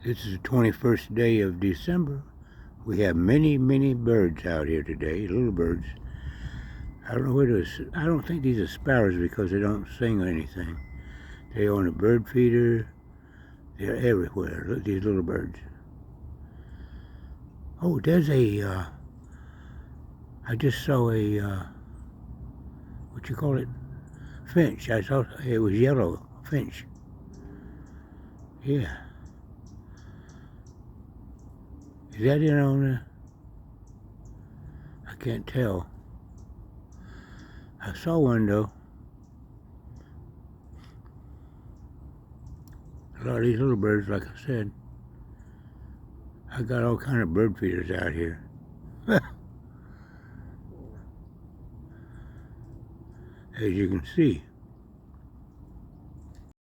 This is the 21st day of December. We have many, many birds out here today, little birds. I don't know what it is. I don't think these are sparrows because they don't sing or anything. They're on a bird feeder. They're everywhere. Look, these little birds. Oh, there's I just saw what you call it? Finch. I saw it was yellow finch. Yeah. Is that in on there? I can't tell. I saw one though. A lot of these little birds, like I said. I got all kind of bird feeders out here. As you can see.